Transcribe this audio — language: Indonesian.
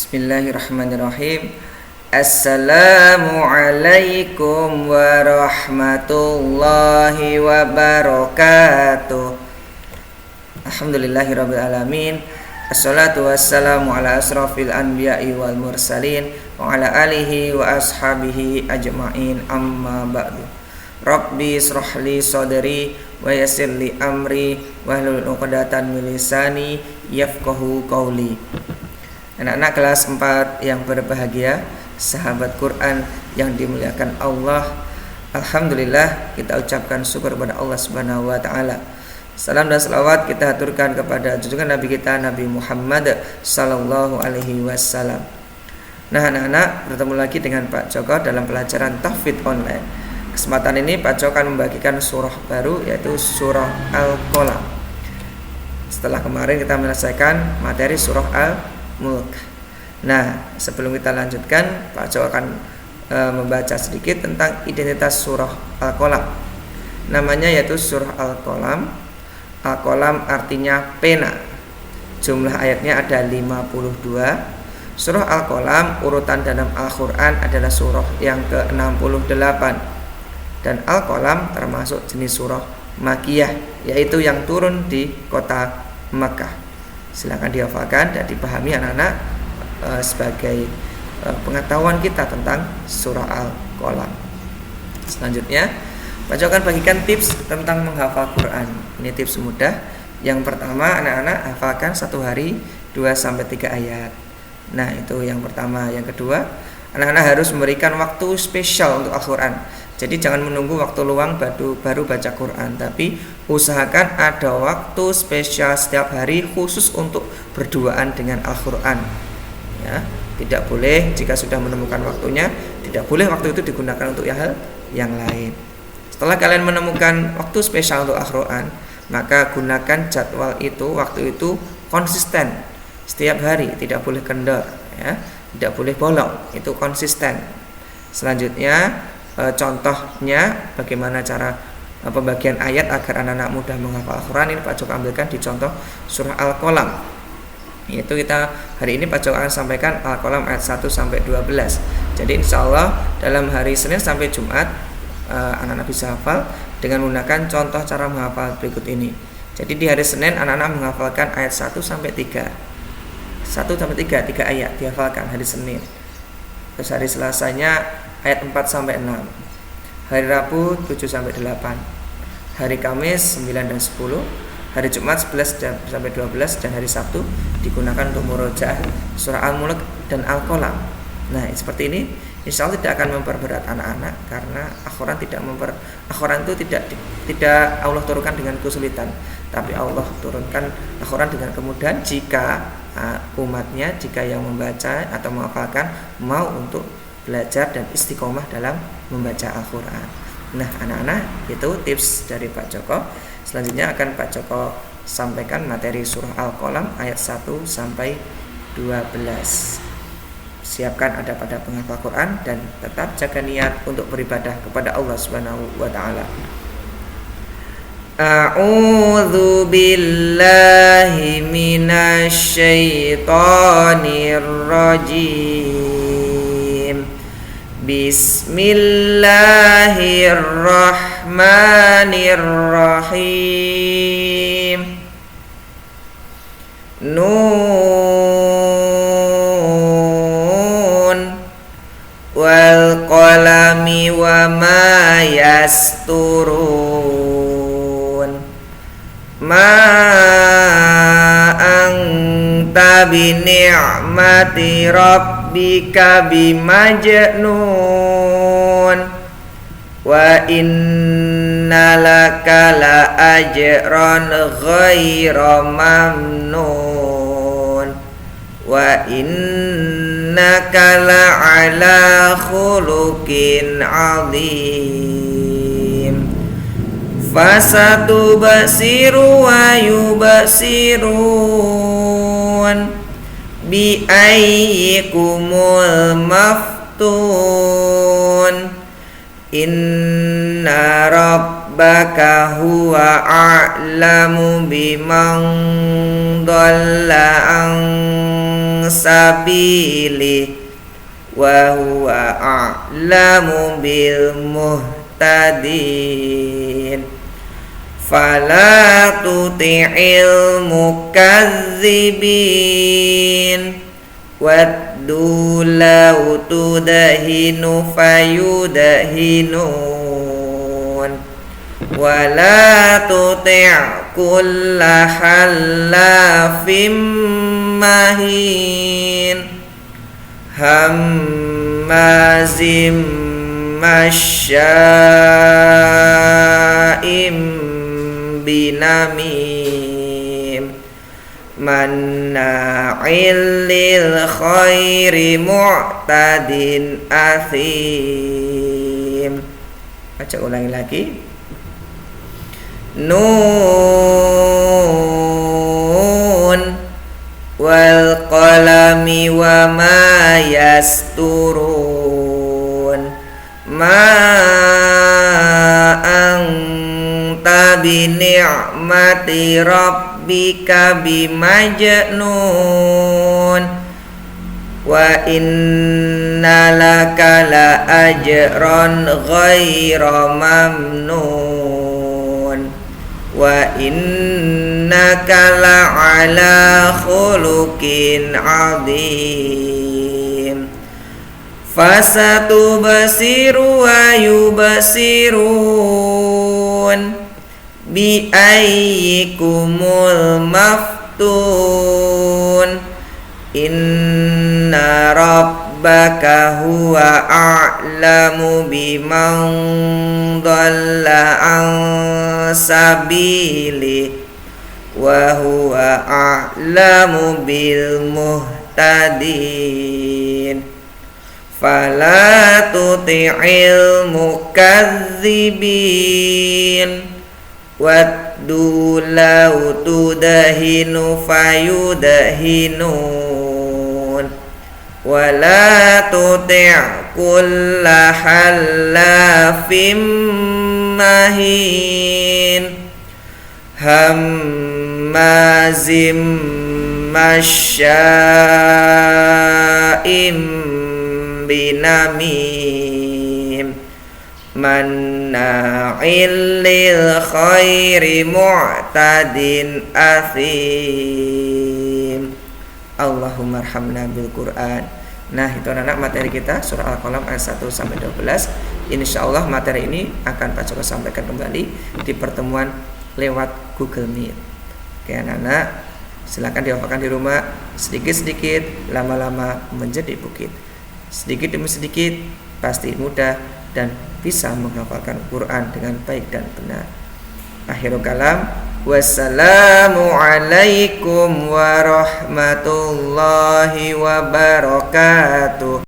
Bismillahirrahmanirrahim. Assalamualaikum warahmatullahi wabarakatuh. Alhamdulillahirabbil alamin. Assalatu wassalamu ala asrafil anbiya'i wal mursalin wa ala alihi wa ashabihi ajma'in, amma ba'du. Rabbi israhli sadri wa yassirli amri wahlul 'uqdatam min lisani yafqahu qawli. Anak-anak kelas 4 yang berbahagia, sahabat Quran yang dimuliakan Allah, alhamdulillah kita ucapkan syukur kepada Allah Subhanahu wa taala. Salam dan selawat kita haturkan kepada junjungan Nabi kita Nabi Muhammad sallallahu alaihi wasallam. Nah, anak-anak, bertemu lagi dengan Pak Joko dalam pelajaran Tahfidz online. Kesempatan ini Pak Joko akan membagikan surah baru, yaitu surah Al-Qalam. Setelah kemarin kita menyelesaikan materi surah Al-Mulk. Nah, sebelum kita lanjutkan, Pak Joko akan membaca sedikit tentang identitas surah Al-Qalam. Namanya yaitu surah Al-Qalam. Al-Qalam artinya pena. Jumlah ayatnya ada 52. Surah Al-Qalam urutan dalam Al-Quran adalah surah yang ke-68. Dan Al-Qalam termasuk jenis surah Makkiyah, yaitu yang turun di kota Makkah. Silakan dihafalkan dan dipahami anak-anak sebagai pengetahuan kita tentang surah Al-Qalam. Selanjutnya, Pak Joko akan bagikan tips tentang menghafal Quran. Ini tips mudah. Yang pertama, anak-anak hafalkan satu hari 2-3 ayat. Nah, itu yang pertama. Yang kedua, anak-anak harus memberikan waktu spesial untuk Al-Quran. Jadi jangan menunggu waktu luang baru baca Quran, tapi usahakan ada waktu spesial setiap hari khusus untuk berduaan dengan Al-Quran. Ya, tidak boleh jika sudah menemukan waktunya, tidak boleh waktu itu digunakan untuk hal yang lain. Setelah kalian menemukan waktu spesial untuk Al-Quran, maka gunakan jadwal itu, waktu itu konsisten setiap hari, tidak boleh kendor, ya, tidak boleh bolong, itu konsisten. Selanjutnya, contohnya bagaimana cara pembagian ayat agar anak-anak mudah menghafal Al-Quran. Ini Pak Joko ambilkan di contoh surah Al-Qalam. Yaitu kita hari ini Pak Joko akan sampaikan Al-Qalam ayat 1-12. Jadi insya Allah dalam hari Senin sampai Jumat anak-anak bisa hafal dengan menggunakan contoh cara menghafal berikut ini. Jadi di hari Senin anak-anak menghafalkan ayat 1-3. 1-3, 3 ayat dihafalkan hari Senin. Terus hari Selasanya ayat 4-6, hari Rabu 7-8, hari Kamis 9 dan 10, hari Jumat 11-12, dan hari Sabtu digunakan untuk murojaah surah Al-Mulk dan Al-Qalam. Nah, seperti ini insya Allah tidak akan memperberat anak-anak, karena Al-Quran itu tidak Allah turunkan dengan kesulitan, tapi Allah turunkan Al-Quran dengan kemudahan jika umatnya, jika yang membaca atau menghafalkan mau untuk belajar dan istiqomah dalam membaca Al-Quran. Nah, anak-anak, itu tips dari Pak Joko. Selanjutnya akan Pak Joko sampaikan materi surah Al-Qalam ayat 1-12. Siapkan ada pada penghafal Quran dan tetap jaga niat untuk beribadah kepada Allah Subhanahu wa taala. A'udzu billahi minasy syaithanir rajim. Bismillahirrahmanirrahim. Nun wal qalami wa ma yasturun. Ma anta bi ni'mati rabbika bimajnun wa inna laka la ajran ghaira mamnun wa innaka la ala khuluqin azim. Fasatubsiru wa yubsirun bi ayyikumul maftun. Inna rabbaka huwa a'lamu. a'lamu biman dhalla an sabili wa huwa a'lamu bil muhtadin. sabilihi wa huwa a'lamu bil muhtadin. Fala tuti'il mukazzibin waddu law tudahinu fayudahinun wala tuti' kulla halafim mahin hammazim masya'im binamim manna'il lil khairi mu'tadin athim. Baca ulangi lagi. Nun wal qalami wa ma yasturun ma anta bi ni'mati rabbika bimajnun wa inna laka la ajran ghaira mamnun wa innaka la ala khuluqin adzim. Fasatubsiru wa yubsirun bi ayyikumul maftun inna rabbaka huwa a'lamu biman dhalla an sabili wa huwa a'lamu bil muhtadin. Fala tuti'il mukazzibin waddu law tudahinu fayudahinun wala tuti' kulla halafim mahin hammazim masya'im binamim manna'il lil khairi mu'tadin athim. Allahumma arhamna bil Qur'an. Nah, itu anak materi kita surah Al-Qalam ayat 1 sampai 12. Insyaallah materi ini akan Pak Joko sampaikan kembali di pertemuan lewat Google Meet. Oke anak-anak, silakan dihafalkan di rumah sedikit-sedikit, lama-lama menjadi bukit. Sedikit demi sedikit pasti mudah dan bisa menghafalkan Quran dengan baik dan benar. Akhirul kalam, wassalamu alaikum warahmatullahi wabarakatuh.